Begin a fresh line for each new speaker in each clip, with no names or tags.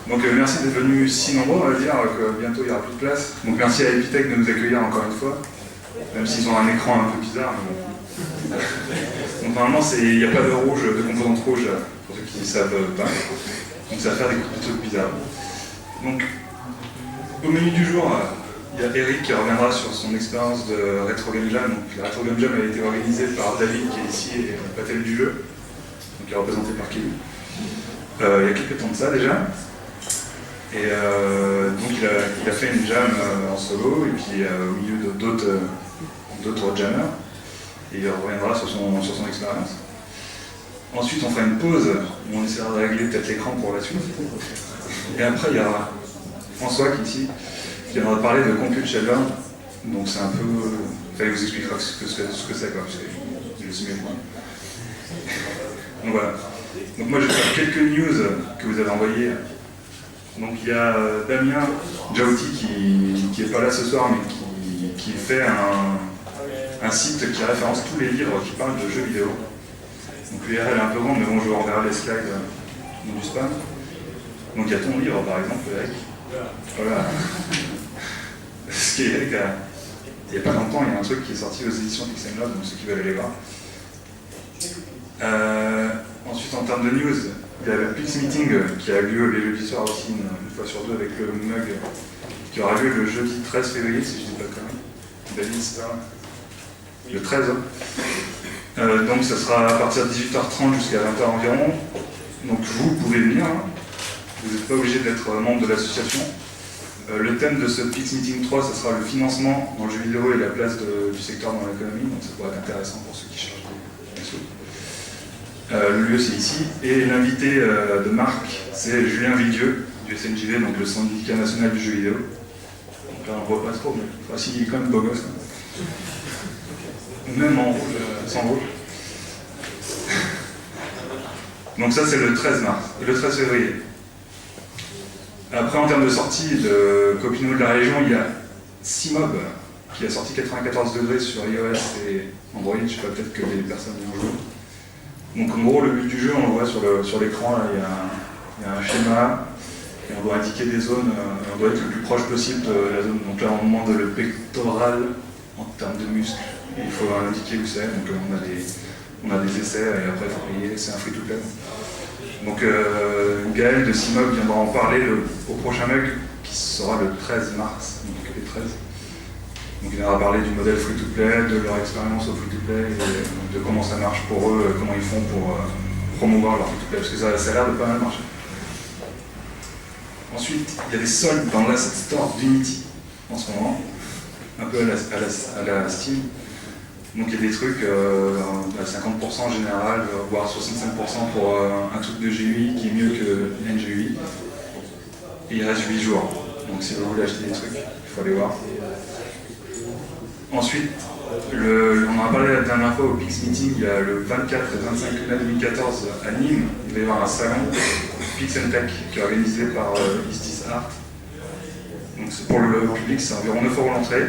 Donc merci d'être venus si nombreux, on va dire que bientôt il n'y aura plus de place. Donc merci à Epitech de nous accueillir encore une fois, même s'ils ont un écran un peu bizarre. Mais bon. Donc normalement il n'y a pas de rouge, de composante rouge, pour ceux qui ne savent pas. Donc ça va faire des trucs bizarres. Donc au menu du jour, il y a Eric qui reviendra sur son expérience de Retro Game Jam. Donc la Retro Game Jam a été organisée par David qui est ici et Patel du jeu, donc qui est représenté par Kim. Il y a quelques temps de ça déjà. Et donc il a fait une jam en solo et puis au milieu d'autres jammers. Et il reviendra sur son expérience. Ensuite on fera une pause où on essaiera de régler peut-être l'écran pour la suite. Et après il y aura François qui est ici, qui viendra parler de Compute Shellbound. Donc c'est un peu... il vous expliquera ce que c'est quoi, parce que je sais mes points. Donc voilà. Donc moi je vais faire quelques news que vous avez envoyées. Donc il y a Damien Jauti qui n'est pas là ce soir, mais qui fait un site qui référence tous les livres qui parlent de jeux vidéo. Donc l'URL est un peu grande, mais bon, je vous renverrai les slides dans du spam. Donc il y a ton livre par exemple, Eric. Voilà. Ce qui est Eric, il n'y a pas longtemps, il y a un truc qui est sorti aux éditions Pixelmod, donc ceux qui veulent aller voir. Ensuite, en termes de news, il y a le Pix Meeting qui a lieu les jeudis soirs aussi, une fois sur deux, avec le mug qui aura lieu le jeudi 13 février, si je ne dis pas de conneries. David, c'est ça? Le 13. Donc ça sera à partir de 18h30 jusqu'à 20h environ. Donc vous pouvez venir, hein. Vous n'êtes pas obligé d'être membre de l'association. Le thème de ce Pix Meeting 3, ce sera le financement dans le jeu vidéo et la place du secteur dans l'économie, donc ça pourrait être intéressant pour ceux qui cherchent des sous. Le lieu c'est ici, et l'invité de Marc, c'est Julien Villedieu, du SNJV, donc le syndicat national du jeu vidéo. Donc là on ne voit pas trop, mais enfin, si, il est quand même beau gosse. Même en rouge, sans rouge. Donc ça c'est le 13 mars, et le 13 février. Après en termes de sortie de Copino de la région, il y a Cimob qui a sorti 94 degrés sur iOS et Android, je sais pas, peut-être que les personnes y ont joué. Donc en gros le but du jeu, on le voit sur l'écran, il y a un schéma, et on doit indiquer des zones, on doit être le plus proche possible de la zone. Donc là on demande le pectoral en termes de muscles, et il faut indiquer où c'est, donc on a des essais et après il faut payer, c'est un free-to-play. Donc Gaël de Cimob viendra en parler au prochain mug qui sera le 13 mars, donc les 13. Donc il viendra parler du modèle free-to-play, de leur expérience au free-to-play et de comment ça marche pour eux, comment ils font pour promouvoir leur free-to-play, parce que ça a l'air de pas mal marcher. Ensuite, il y a des soldes dans l'asset store d'Unity en ce moment, un peu à la Steam. Donc il y a des trucs à 50% en général, voire 65% pour un truc de GUI qui est mieux que NGUI. Et il reste 8 jours. Donc si vous voulez acheter des trucs, il faut aller voir. Ensuite, on en a parlé la dernière fois au Pix Meeting, il y a le 24 et 25 mai 2014 à Nîmes. Il va y avoir un salon Pix & Tech qui est organisé par Istis Art. Donc pour le public, c'est environ 9 € l'entrée.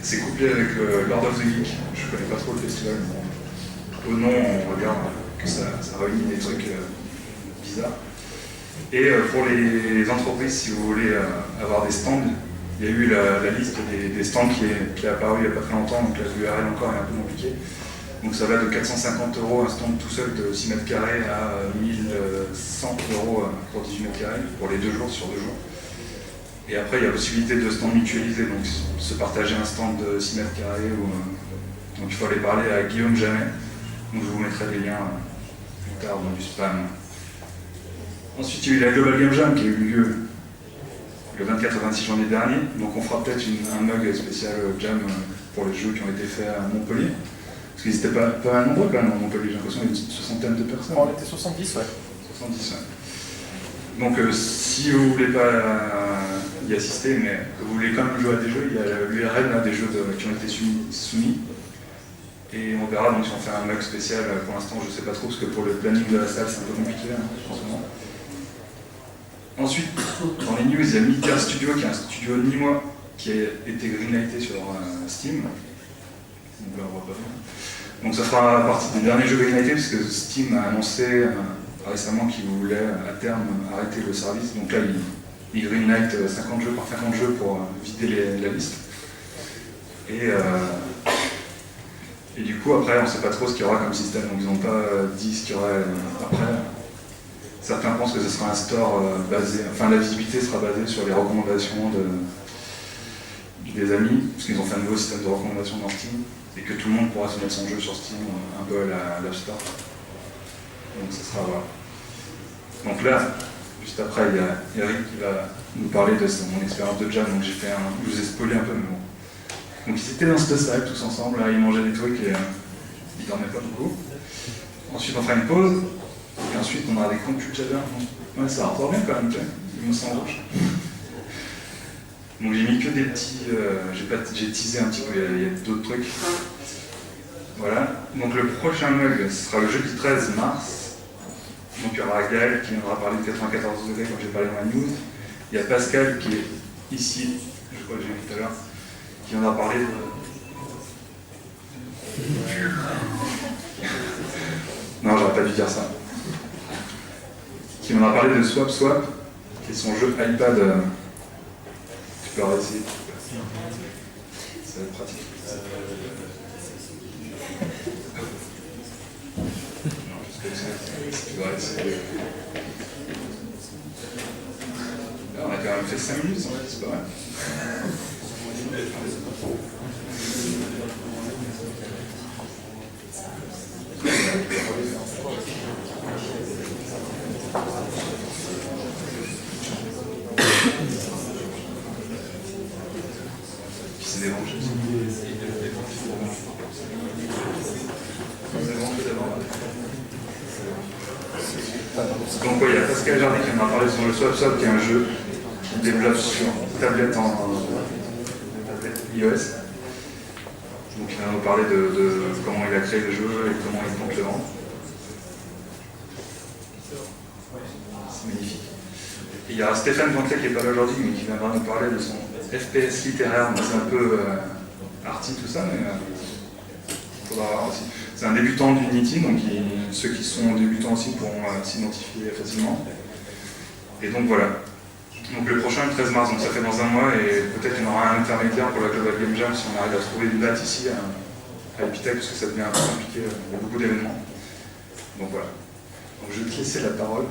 C'est couplé avec Lord of the Geek, je connais pas trop le festival, mais au nom on regarde que ça réunit des trucs bizarres. Et pour les entreprises, si vous voulez avoir des stands, il y a eu la liste des stands qui est apparue il n'y a pas très longtemps, donc l'URL encore est un peu compliquée. Donc ça va de 450 € un stand tout seul de 6 mètres carrés à 1100 € pour 18 mètres carrés, pour les 2 jours sur 2 jours. Et après, il y a la possibilité de stands mutualisés, donc se partager un stand de 6 mètres carrés. Donc il faut aller parler à Guillaume Jamais. Donc je vous mettrai les liens plus tard dans du spam. Ensuite, il y a eu la Global Game Jam qui a eu lieu le 24 et 26 janvier dernier. Donc on fera peut-être un mug spécial Jam pour les jeux qui ont été faits à Montpellier. Parce qu'ils étaient pas mal nombreux quand même à Montpellier, j'ai l'impression qu'il y a une soixantaine de personnes.
On était 70, ouais.
70, ouais. Donc si vous ne voulez pas y assister, mais que vous voulez quand même jouer à des jeux, il y a l'URL des jeux qui ont été soumis. Et on verra donc si on fait un mug spécial. Pour l'instant, je ne sais pas trop, parce que pour le planning de la salle, c'est un peu compliqué en ce moment. Ensuite, dans les news, il y a Media Studio, qui est un studio nîmois qui a été greenlighté sur Steam. Donc là, on voit pas bien. Donc ça fera partie des derniers jeux greenlightés, parce que Steam a annoncé récemment qui voulait à terme arrêter le service. Donc là, il greenlight 50 jeux par 50 jeux pour vider la liste. Et du coup, après, on ne sait pas trop ce qu'il y aura comme système. Donc ils n'ont pas dit ce qu'il y aurait après. Certains pensent que ce sera un store basé, enfin la visibilité sera basée sur les recommandations des amis, parce qu'ils ont fait un nouveau système de recommandation dans Steam, et que tout le monde pourra se mettre son jeu sur Steam, un peu à l'App Store. Donc ça sera voilà. Donc là, juste après, il y a Eric qui va nous parler de mon expérience de jam, donc je vous ai spoilé un peu, mais bon. Donc ils étaient dans cette salle tous ensemble, là, ils mangeaient des trucs et ils dormaient pas beaucoup. Ensuite on fera une pause, et ensuite on aura des computers. Ouais, ça ressort bien quand même, ils me semblent rouge. Donc j'ai mis que des petits, j'ai teasé un petit peu, il y a d'autres trucs. Voilà, donc le prochain mug, ce sera le jeudi 13 mars. Donc il y aura Gaël qui viendra parler de 94 degrés comme j'ai parlé dans la news. Il y a Pascal qui est ici, je crois que j'ai vu tout à l'heure, qui viendra parler de... Non, j'aurais pas dû dire ça. Qui viendra parler de Swap Swap, qui est son jeu iPad. Tu peux essayer. Ça va être pratique. Non, juste comme ça. Tu dois essayer. Là, on a quand même fait 5 minutes, c'est pas mal. Puis c'est des branches. Donc il y a Pascal Jardin qui m'a parlé sur le Swap Swap, qui est un jeu qu'il développe sur tablette tablette iOS. Donc il va nous parler de comment il a créé le jeu et comment il compte le vendre. C'est magnifique. Et il y a Stéphane Banquet qui n'est pas là aujourd'hui, mais qui viendra nous parler de son FPS littéraire. C'est un peu arty tout ça, mais il faudra voir aussi. C'est un débutant d'Unity, donc ceux qui sont débutants aussi pourront s'identifier facilement. Et donc voilà. Donc le prochain, le 13 mars, donc ça fait dans un mois, et peut-être qu'il y aura un intermédiaire pour la Global Game Jam si on arrive à trouver une date ici à Epitech, parce que ça devient un peu compliqué, il y a beaucoup d'événements. Donc voilà. Donc je vais te laisser la parole.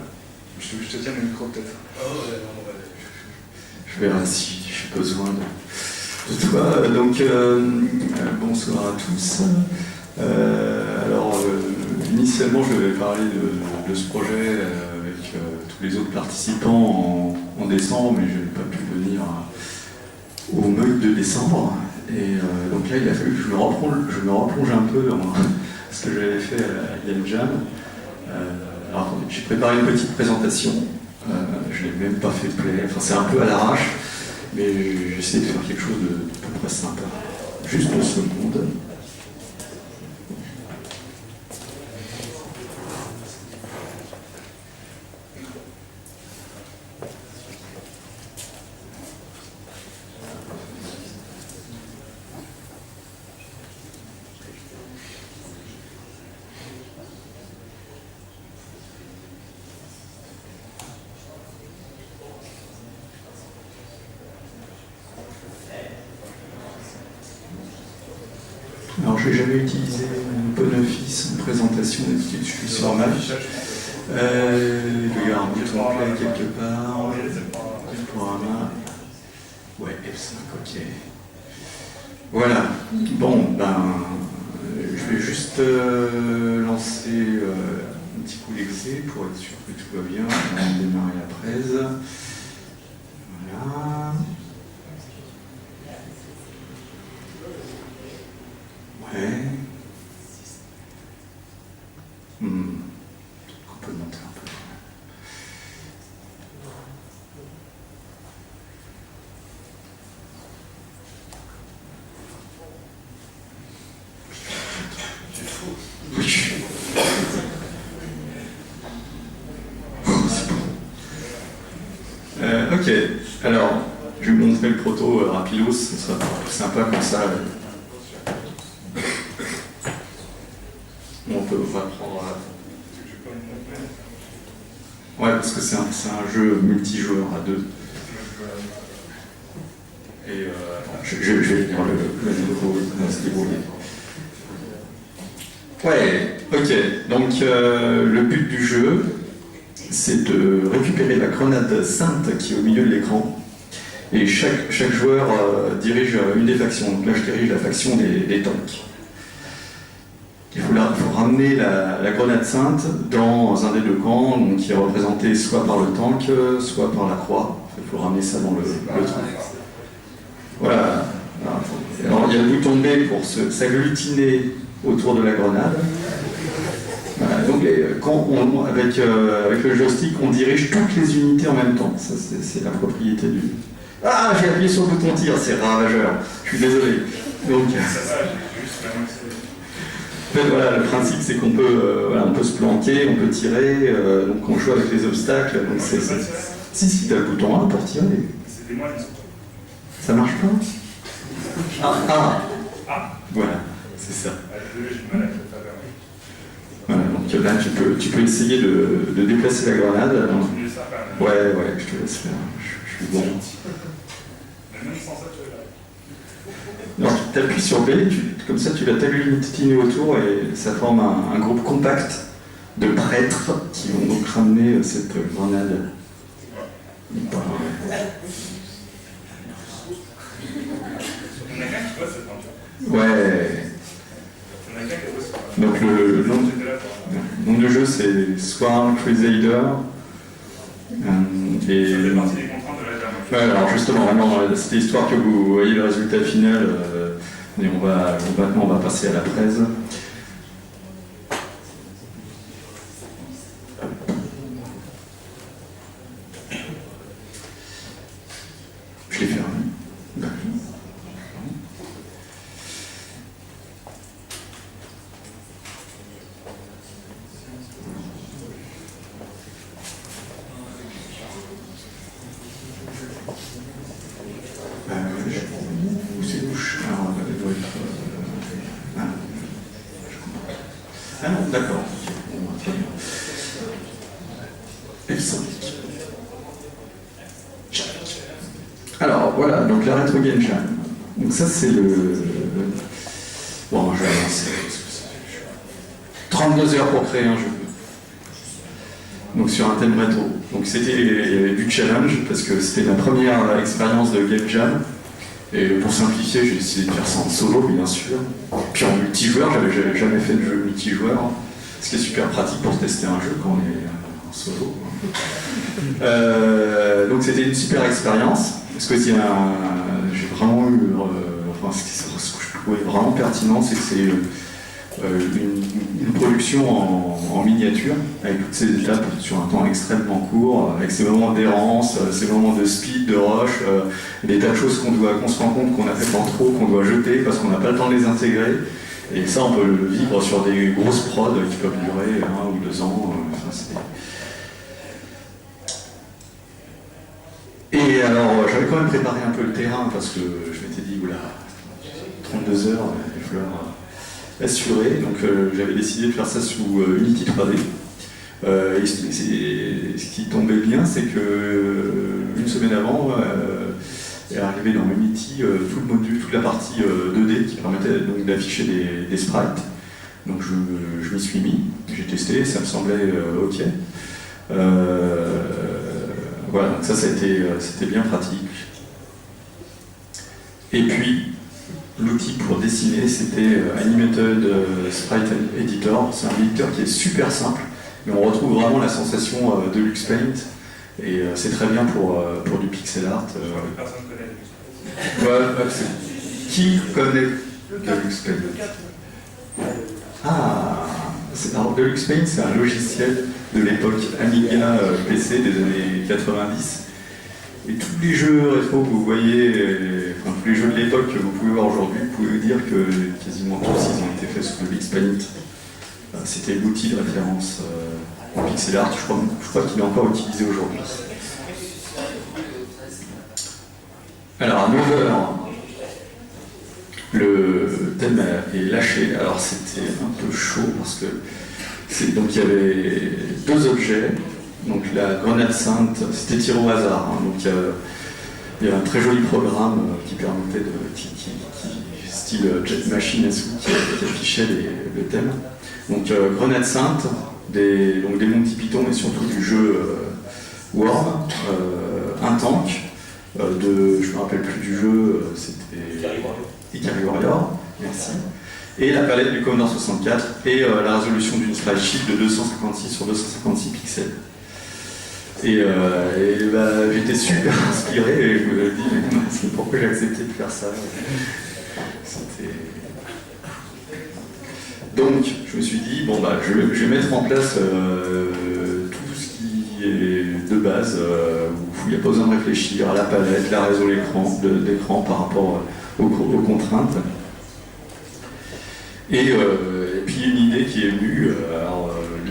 Je te tiens le micro peut-être.
Je verrai si j'ai besoin de toi. Donc bonsoir à tous. Initialement je vais parler de ce projet avec tous les autres participants en décembre, mais je n'ai pas pu venir au MUG de décembre. Et donc là il a fallu que je me replonge un peu dans ce que j'avais fait à la Game Jam. Alors attendez, j'ai préparé une petite présentation, je n'ai même pas fait play, enfin c'est un peu à l'arrache, mais j'essaie de faire quelque chose de à peu près sympa. Juste une seconde. Alors, je n'ai jamais utilisé OpenOffice en présentation, d'habitude je suis sur Mac. Il doit y avoir un bouton play quelque part. Ouais, F5, ok. Voilà. Bon, je vais juste lancer un petit coup d'exé pour être sûr que tout va bien. On va démarrer la presse. Voilà. Ouais. On peut monter un peu.
C'est fou.
Oui. C'est bon. Ok. Alors, je vais vous montrer le proto rapidos. Ce sera plus sympa comme ça. On va prendre. parce que c'est un jeu multijoueur à deux. Et je vais tenir le micro, se débrouiller. Ouais, ok. Donc le but du jeu, c'est de récupérer la grenade sainte qui est au milieu de l'écran. Et chaque joueur dirige une des factions. Donc là, je dirige la faction des tanks. Il faut ramener la grenade sainte dans un des deux camps, donc qui est représenté soit par le tank, soit par la croix. Il faut ramener ça dans le truc. Voilà. Alors, il y a le bouton B pour s'agglutiner autour de la grenade. Voilà, donc avec le joystick, on dirige toutes les unités en même temps. Ça, c'est la propriété du... Ah, j'ai appuyé sur le bouton tir, c'est ravageur. Je suis désolé. Donc, en fait, voilà, le principe, c'est qu'on peut, on peut se planquer, on peut tirer, donc on joue avec les obstacles. Donc si, t'as le bouton A pour tirer. Ça marche pas? Voilà, c'est ça. Voilà, donc là, tu peux essayer de déplacer la grenade. Ouais, je te laisse faire. Je suis bon. Non, tu appuies sur B, comme ça tu vas t'agglutiner autour et ça forme un groupe compact de prêtres qui vont donc ramener cette grenade. Ouais. Donc le nom du jeu c'est Swarm Crusader. Et ouais, alors justement, vraiment, c'était histoire que vous voyez le résultat final, et maintenant on va passer à la presse. Je l'ai fermé. Ah non, d'accord. Alors voilà, donc la Retro Game Jam. Donc ça c'est le... Bon, je vais avancer. 32 heures pour créer un jeu. Donc sur un thème rétro. Donc il y avait du challenge parce que c'était ma première expérience de Game Jam. Et pour simplifier, j'ai décidé de faire ça en solo, bien sûr. Puis en multijoueur, j'avais jamais fait de jeu multijoueur. Ce qui est super pratique pour tester un jeu quand on est en solo. Donc c'était une super expérience. Parce que j'ai vraiment eu... ce que je trouvais vraiment pertinent, c'est que c'est une production en miniature, avec toutes ces étapes sur un temps extrêmement court, avec ces moments d'errance, ces moments de speed, de rush, des tas de choses qu'on se rend compte qu'on a fait en trop, qu'on doit jeter parce qu'on n'a pas le temps de les intégrer. Et ça, on peut le vivre sur des grosses prods qui peuvent durer 1 ou 2 ans. Et alors, j'avais quand même préparé un peu le terrain parce que je m'étais dit, oula, 32 heures, il va falloir assurer. Donc, j'avais décidé de faire ça sous Unity 3D. Et ce qui tombait bien, c'est que une semaine avant, est arrivé dans Unity tout le module, toute la partie 2D qui permettait donc d'afficher des sprites. Donc je m'y suis mis, j'ai testé, ça me semblait ok. Voilà, donc ça c'était bien pratique. Et puis l'outil pour dessiner c'était Animated Sprite Editor. C'est un éditeur qui est super simple, mais on retrouve vraiment la sensation de LuxPaint. Et c'est très bien pour du pixel art.
Personne connaît LuxPaint.
Qui connaît LuxPaint? Ah, alors LuxPaint c'est un logiciel de l'époque Amiga PC des années 90. Et tous les jeux rétro que vous voyez, tous les jeux de l'époque que vous pouvez voir aujourd'hui, vous pouvez dire que quasiment tous ils ont été faits sous le LuxPaint. C'était l'outil de référence en pixel art, je crois qu'il est encore utilisé aujourd'hui. Alors à 9h, le thème est lâché. Alors c'était un peu chaud parce que donc il y avait 2 objets, Donc la grenade sainte, c'était tiré au hasard. Hein, donc il y a un très joli programme qui permettait style Jet Machine qui affichait le thème. Donc grenade sainte, donc des Monty Python et surtout du jeu Worm, un tank, je ne me rappelle plus du jeu, c'était Ikari Warrior, merci. Et la palette du Commodore 64 et la résolution d'une sprite sheet de 256 sur 256 pixels. Et j'étais super inspiré et je me dis mais pourquoi j'ai accepté de faire ça. Donc je me suis dit bon je vais mettre en place tout ce qui est de base où il n'y a pas besoin de réfléchir à la palette, la résolution d'écran par rapport aux contraintes. Et puis une idée qui est venue,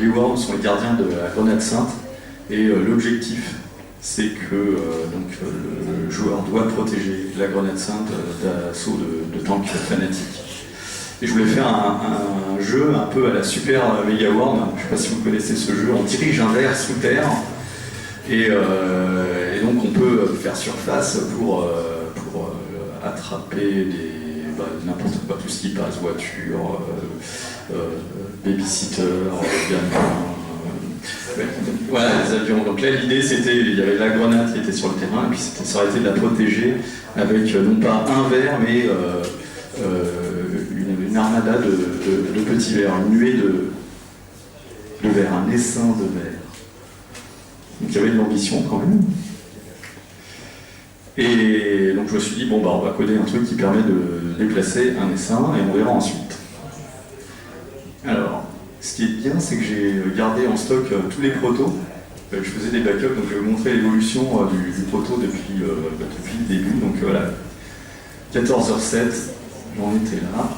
les Worms sont les gardiens de la grenade sainte. Et l'objectif, c'est que le joueur doit protéger la grenade sainte d'assaut de tanks fanatiques. Et je voulais faire un jeu un peu à la Super Mega Worm. Je ne sais pas si vous connaissez ce jeu. On dirige un ver sous terre et donc on peut faire surface pour attraper n'importe quoi, tout ce qui passe, voiture, babysitter, gamin. Voilà, les avions. Donc là, l'idée, c'était, il y avait la grenade qui était sur le terrain, et puis ça aurait été de la protéger avec non pas un verre, mais une armada de petits verres, une nuée de verres, un essaim de verres. Donc il y avait de l'ambition quand même. Et donc je me suis dit, bon, on va coder un truc qui permet de déplacer un essaim, et on verra ensuite. Alors, ce qui est bien, c'est que j'ai gardé en stock tous les protos. Je faisais des backups, donc je vais vous montrer l'évolution du proto depuis le début. Donc voilà, 14h07, j'en étais là.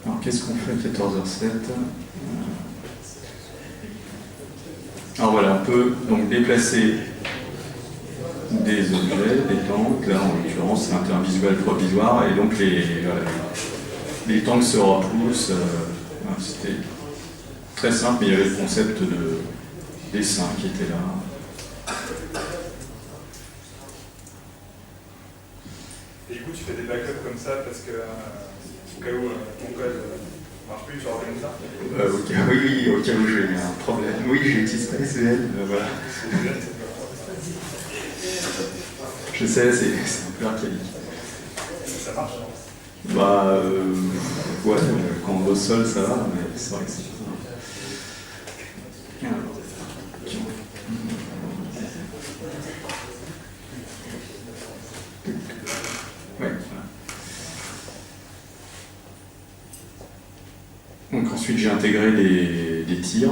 Alors qu'est-ce qu'on fait à 14h07 ? Alors voilà, on peut donc déplacer des objets, des tanks. Là, en l'occurrence, c'est un visuel provisoire, et donc les tanks se repoussent. C'était très simple, mais il y avait le concept de dessin qui était là.
Et du coup, tu fais des backups comme ça parce que, au cas où ton code marche plus, tu organises ça
oui, au cas où j'ai un problème. Oui, j'utilise pas SVN, voilà. Je sais, c'est un peu archaïque.
Ça marche
ouais, quand on va au sol, ça va, mais c'est vrai que c'est pas ça. Ouais, voilà. Donc ensuite j'ai intégré des tirs.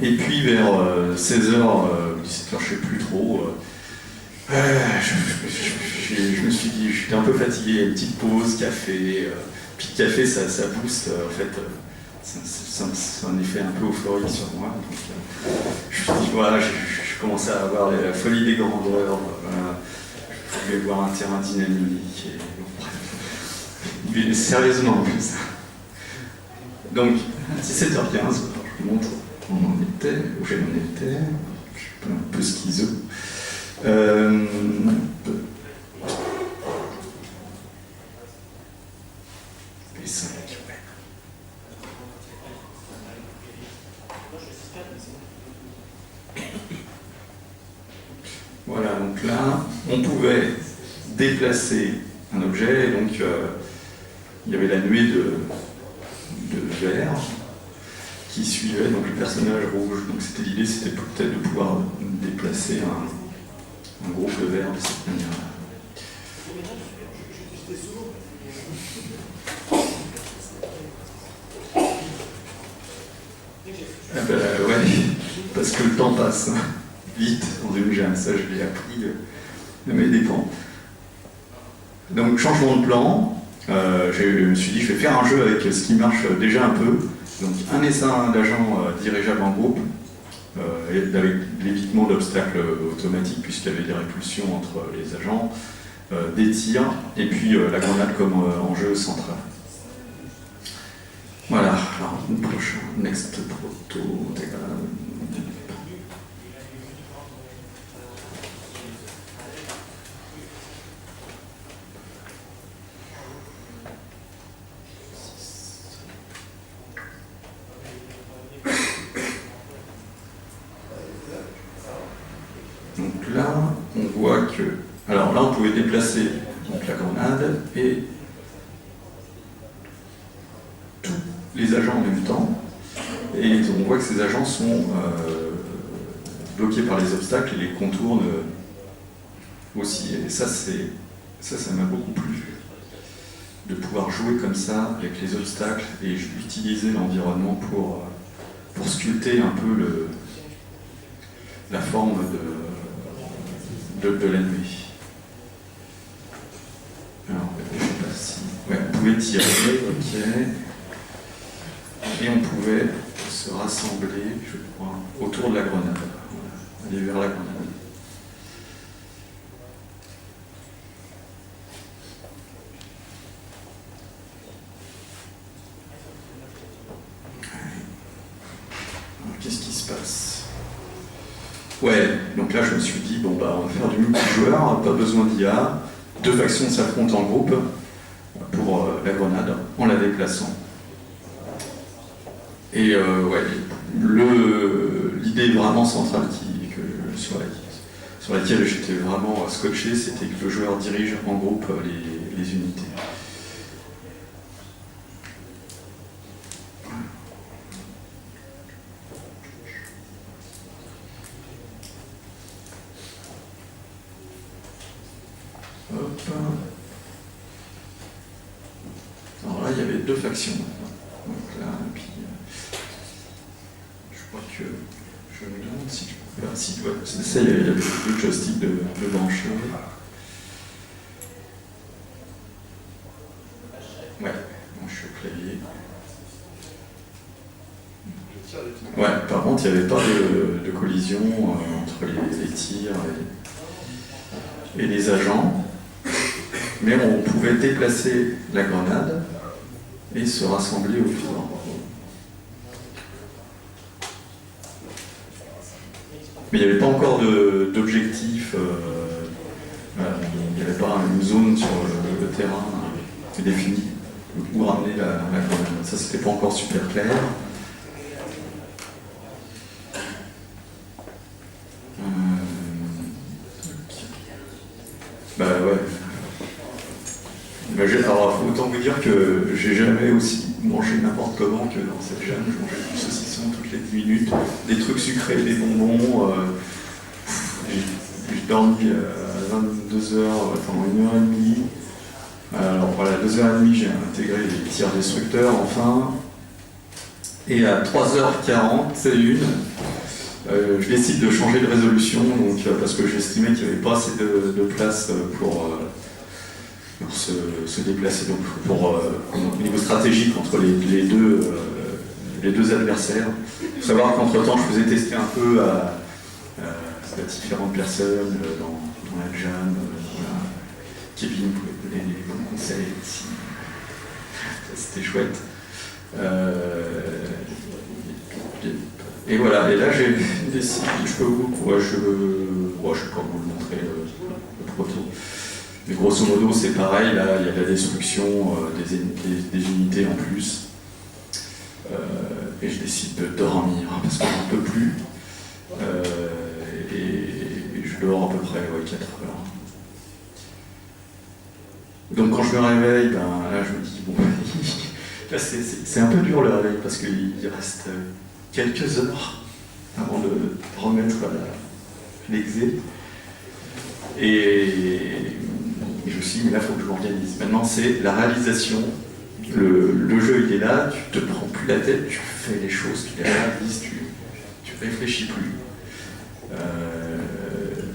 Et puis vers 16h, 17h, je ne sais plus trop, je me suis dit, j'étais un peu fatigué, une petite pause, café. Puis le café, ça booste, en fait, c'est un effet un peu euphorique sur moi. Donc, je me suis dit, voilà, je commençais à avoir la folie des grandeurs, je voulais voir un terrain dynamique. Mais sérieusement en plus. Donc, 17h15, je vous montre où on était, où j'en étais, je suis un peu schizo. P5, ouais. Voilà, donc là, on pouvait déplacer un objet, et donc il y avait la nuée de verre qui suivait donc le personnage rouge. Donc c'était l'idée, c'était peut-être de pouvoir déplacer un groupe de verre de cette manière-là. Ouais, parce que le temps passe vite en 2015, ça je l'ai appris de mes dépens. Donc changement de plan, je me suis dit je vais faire un jeu avec ce qui marche déjà un peu. Donc un essaim d'agents dirigeables en groupe, et avec l'évitement d'obstacles automatiques, puisqu'il y avait des répulsions entre les agents, des tirs, et puis la grenade comme enjeu central. Voilà, alors, prochain, next proto. Donc là, on voit que... Alors là, on pouvait déplacer donc, la grenade et tous les agents en même temps. Et on voit que ces agents sont bloqués par les obstacles et les contournent aussi. Et ça m'a beaucoup plu. De pouvoir jouer comme ça avec les obstacles et utiliser l'environnement pour sculpter un peu la forme de l'ennemi. Alors, je sais pas si... Ouais, on pouvait tirer, ok. Et on pouvait se rassembler, je crois, autour de la grenade. Voilà, aller vers la grenade. Qu'est-ce qui se passe? Ouais, donc là je me suis dit, bon bah on va faire du multijoueur, pas besoin d'IA, 2 factions s'affrontent en groupe pour la grenade, en la déplaçant. Et ouais, l'idée vraiment centrale sur laquelle j'étais vraiment scotché, c'était que le joueur dirige en groupe les unités. Hop. Alors là, il y avait 2 factions. Donc là, et puis, je crois que je me demande si je peux faire. Si, ouais, ça, il y avait le joystick de brancher. Ouais, bon, je suis au clavier. Ouais, par contre, il n'y avait pas de collision entre les tirs et les agents. Mais on pouvait déplacer la grenade et se rassembler autour. Mais il n'y avait pas encore d'objectif, il n'y avait pas une zone sur le terrain définie où ramener la grenade. Ça, c'était pas encore super clair. Bah ouais. Alors, autant vous dire que j'ai jamais aussi mangé n'importe comment que dans cette jam. Je mangeais du saucisson toutes les 10 minutes, des trucs sucrés, des bonbons. J'ai dormi à 22h pendant 1h30. Alors voilà, 2h30, j'ai intégré les tirs destructeurs enfin. Et à 3h41, je décide de changer de résolution donc, parce que j'estimais qu'il n'y avait pas assez de place pour se déplacer. Donc au niveau stratégique entre les deux adversaires. Il faut savoir qu'entre-temps, je faisais tester un peu à différentes personnes dans la jam. Voilà. Kevin pouvait donner des bons conseils aussi. C'était chouette. Et voilà, et là j'ai décidé, je peux pas vous le montrer le proto. Mais grosso modo c'est pareil, là il y a la destruction des unités en plus. Et je décide de dormir parce que j'en peux plus. Et je dors à peu près 4 heures. Donc quand je me réveille, là je me dis, bon, là c'est un peu dur le réveil parce qu'il reste quelques heures avant de remettre l'exé. Et je me suis dit, mais là il faut que je m'organise. Maintenant c'est la réalisation. Le jeu il est là, tu te prends plus la tête, tu fais les choses, tu les réalises, tu réfléchis plus.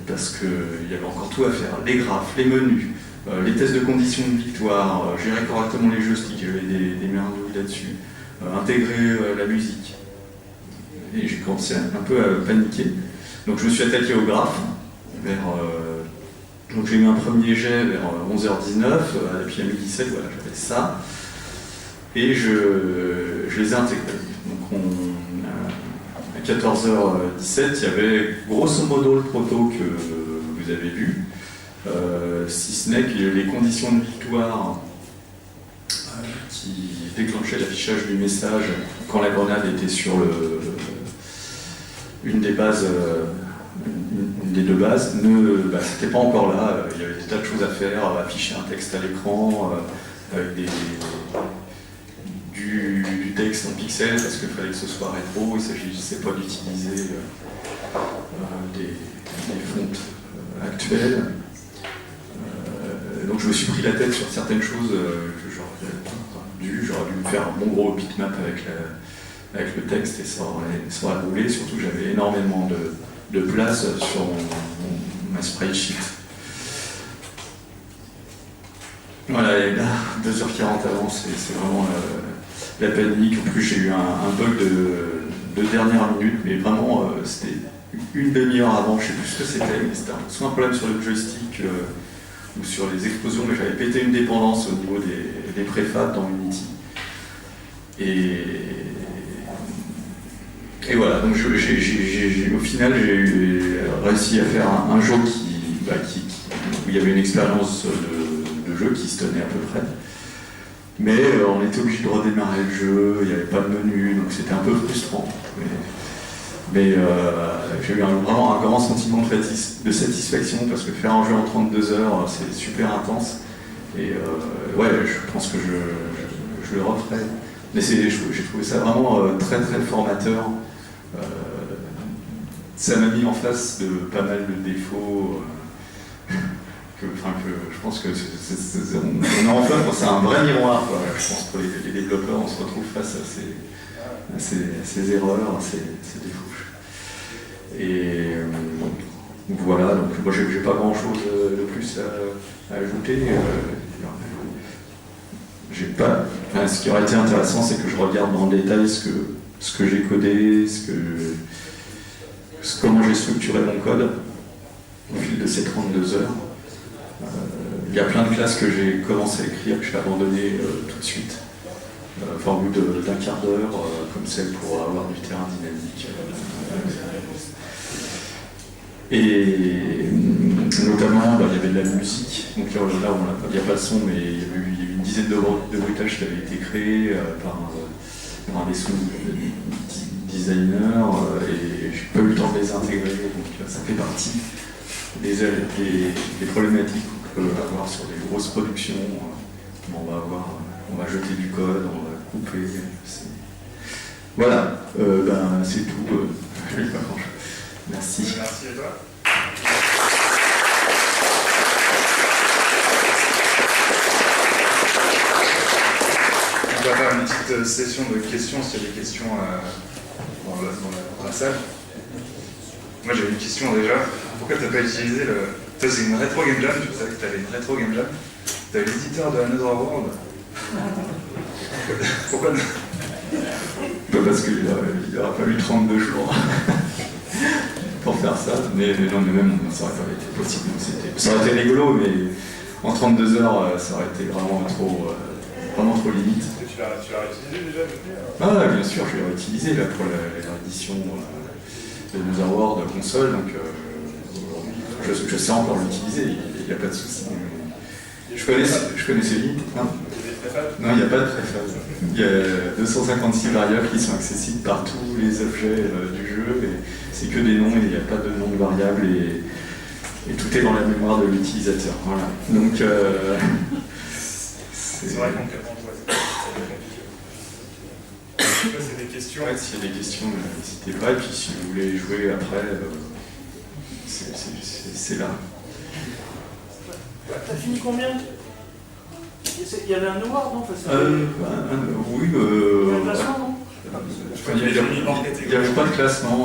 Parce qu'il y avait encore tout à faire, les graphes, les menus, les tests de conditions de victoire, gérer correctement les joysticks, j'avais des merdouilles là-dessus, intégrer la musique. et j'ai commencé un peu à paniquer. Donc je me suis attaqué au graphe donc j'ai eu un premier jet vers 11h19, et puis à 12h17, voilà, j'avais ça. Et je les ai intégrés. Donc à 14h17, il y avait grosso modo le proto que vous avez vu, si ce n'est que les conditions de victoire qui déclenchaient l'affichage du message quand la grenade était sur une des bases. Une des deux bases, c'était pas encore là, il y avait des tas de choses à faire, afficher un texte à l'écran, avec du texte en pixels, parce qu'il fallait que ce soit rétro, il ne s'agissait pas d'utiliser des fontes actuelles. Donc je me suis pris la tête sur certaines choses que j'aurais dû me faire un bon gros bitmap avec le texte et ça aurait roulé, surtout que j'avais énormément de place sur ma spreadsheet. Voilà, et là, 2h40 avant, c'est vraiment la panique. En plus, j'ai eu un bug de dernière minute, mais vraiment, c'était une demi-heure avant, je ne sais plus ce que c'était, mais c'était soit un problème sur le joystick ou sur les explosions, mais j'avais pété une dépendance au niveau des préfabs dans Unity. Et voilà, donc au final, j'ai réussi à faire un jeu où il y avait une expérience de jeu qui se tenait à peu près. Mais on était obligé de redémarrer le jeu, il n'y avait pas de menu, donc c'était un peu frustrant. Mais j'ai eu vraiment un grand sentiment de satisfaction parce que faire un jeu en 32 heures, c'est super intense. Et ouais, je pense que je le referai. Mais j'ai trouvé ça vraiment très très formateur. Ça m'a mis en face de pas mal de défauts que je pense que on est en face, c'est un vrai miroir quoi. Je pense que pour les développeurs on se retrouve face à ces erreurs, à ces défauts. Et voilà, donc moi j'ai pas grand chose de plus à ajouter. Ce qui aurait été intéressant, c'est que je regarde dans le détail ce que j'ai codé, comment j'ai structuré mon code au fil de ces 32 heures. Il y a plein de classes que j'ai commencé à écrire, que j'ai abandonnées tout de suite, au bout d'un quart d'heure, comme celle pour avoir du terrain dynamique. Et notamment, il y avait de la musique, donc là il n'y a pas de son, mais il y a eu une dizaine de bruitages qui avaient été créés par des sound designers, et j'ai pas eu le temps de les intégrer, donc ça fait partie des problématiques qu'on peut avoir sur des grosses productions. On va jeter du code, on va couper. Voilà, c'est tout. Je n'ai pas grand-chose. Merci.
Merci à toi. On va faire une petite session de questions s'il y a des questions dans la salle. Moi j'avais une question déjà. Pourquoi tu n'as pas utilisé le. Toi c'est une rétro game jam, tu savais que tu avais une rétro game jam. Tu avais l'éditeur de Another World. Pourquoi
parce qu'il n'aura pas eu 32 jours pour faire ça. Mais non, mais même ça aurait pas été possible. Ça aurait été rigolo, mais en 32 heures, ça aurait été vraiment trop limite.
Tu l'as utilisé déjà depuis
Ah, bien sûr, je l'ai réutilisé là, pour l'édition de Another World console. Donc, je sais encore l'utiliser, il n'y a pas de souci. Je connaissais vite. Non, il n'y a pas de préface. Il y a 256 variables qui sont accessibles par tous les objets du jeu, et c'est que des noms, et il n'y a pas de nom de variable, et tout est dans la mémoire de l'utilisateur. Voilà. Donc,
c'est vrai qu'on peut c'est des questions.
Ouais, s'il y a des questions, n'hésitez pas, et puis si vous voulez jouer après, c'est là.
T'as fini combien? Il y avait un award, non?
Oui,
un classement, non?
Il n'y avait pas de classement.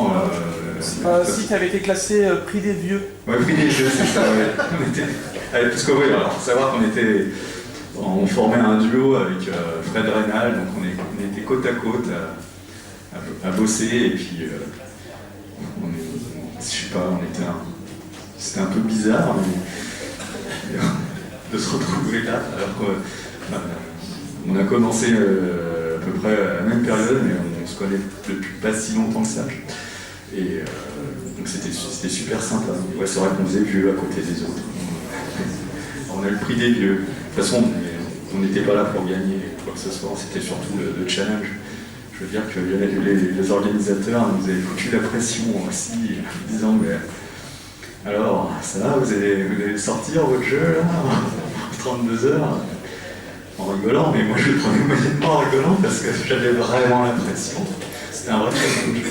Si tu avais été classé prix des vieux.
Ouais, prix des vieux, c'est ça, ouais. Parce que oui, alors, faut savoir on formait un duo avec Fred Reynal, donc on était côte à côte à bosser, et puis je sais pas, c'était un peu bizarre de se retrouver là, alors qu'on a commencé à peu près à la même période, mais on se connaît depuis pas si longtemps que ça. Et donc c'était super sympa. Ouais, c'est vrai qu'on faisait vieux à côté des autres. On a le prix des vieux. De toute façon, on n'était pas là pour gagner quoi que ce soit, c'était surtout le challenge. Je veux dire que les organisateurs nous avaient foutu la pression aussi, en disant mais alors, ça va, vous allez sortir votre jeu là, 32 heures, en rigolant, mais moi je le prenais moyennement en rigolant parce que j'avais vraiment l'impression. C'était un vrai challenge.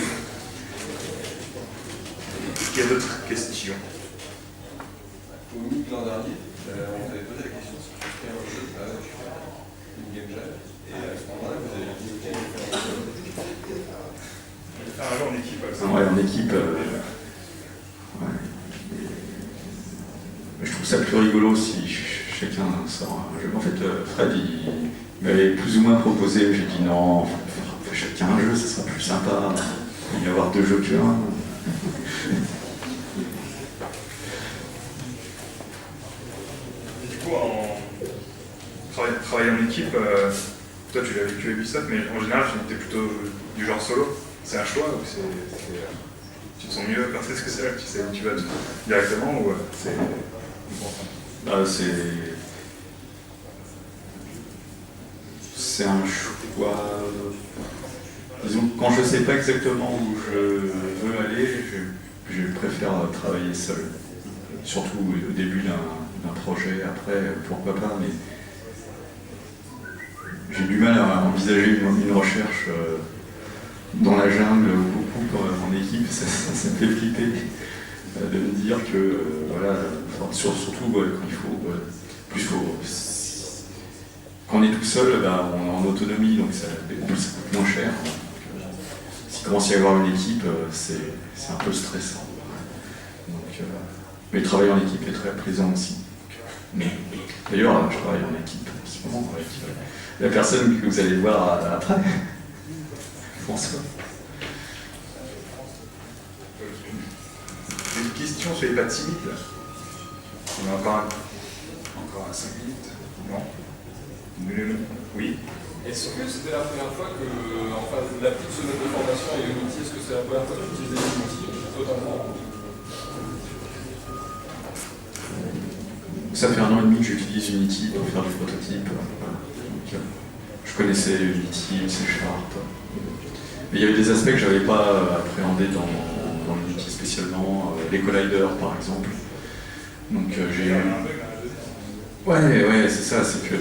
Est-ce qu'il y a d'autres questions?
Au MIC l'an dernier, on t'avait posé la question si tu ferais un jeu avec une game jam, et à ce moment-là, vous avez dit ok, on fait un jeu.
Faire un jeu en équipe.
Ouais, en équipe. Ouais. Je trouve ça plus rigolo si chacun sort un jeu. En fait, Fred, il m'avait plus ou moins proposé, j'ai dit non, on fait chacun un jeu, ça sera plus sympa. Il va y avoir 2 jeux que 1.
Du coup, travailler en équipe, toi tu l'as vécu à Ubisoft, mais en général tu es plutôt du genre solo. C'est un choix ou tu te sens mieux quand c'est ce que c'est, tu sais où tu vas directement ou c'est...
C'est un choix. Disons que quand je ne sais pas exactement où je veux aller, je préfère travailler seul. Surtout au début d'un projet, après pourquoi pas, mais j'ai du mal à envisager une recherche dans la jungle beaucoup en équipe, ça me fait flipper de me dire que voilà, surtout quand il faut quand on est tout seul, on est en autonomie, donc ça coûte moins cher. S'il commence à y avoir une équipe, c'est un peu stressant. Donc, mais travailler en équipe est très plaisant aussi. D'ailleurs, je travaille en équipe en ce moment avec la personne que vous allez voir après, François.
Une question, soyez pas timide. On a encore à 5 minutes. Non? Oui.
Est-ce que c'était la première fois que, enfin, la petite semaine de formation à Unity, est-ce que c'est la première fois que tu utilisais Unity totalement?
Ça fait 1 an et demi que j'utilise Unity pour faire du prototype. Voilà. Donc, je connaissais Unity, C#. Mais il y avait des aspects que je n'avais pas appréhendés dans Unity spécialement, les colliders par exemple. Donc j'ai eu... Ouais, c'est ça, c'est que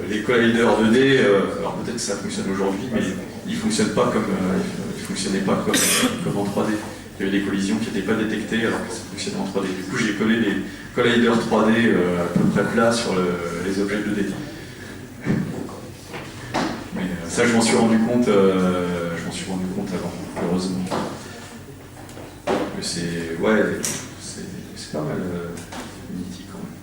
les colliders 2D, alors peut-être que ça fonctionne aujourd'hui, mais ils ne fonctionnaient pas comme en 3D. Il y avait des collisions qui n'étaient pas détectées alors que ça fonctionnait en 3D. Du coup, j'ai collé des colliders 3D à peu près plats sur les objets 2D. Mais ça, je m'en suis rendu compte avant, heureusement. Mais c'est pas mal Unity quand même.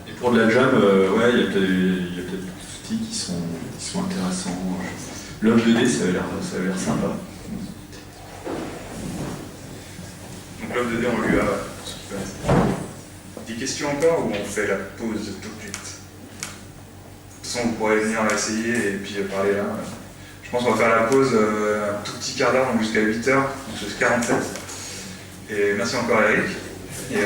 Et pour de la jam, il y a peut-être des outils qui sont intéressants. L'Hub 2D, ça a l'air sympa.
Donc l'Hub 2D, on lui a... Des questions encore ou on fait la pause tout de suite? De toute façon, vous pourrez venir essayer et puis parler là. Je pense qu'on va faire la pause un tout petit quart d'heure, donc jusqu'à 8h, donc c'est 47. Et merci encore Eric. Et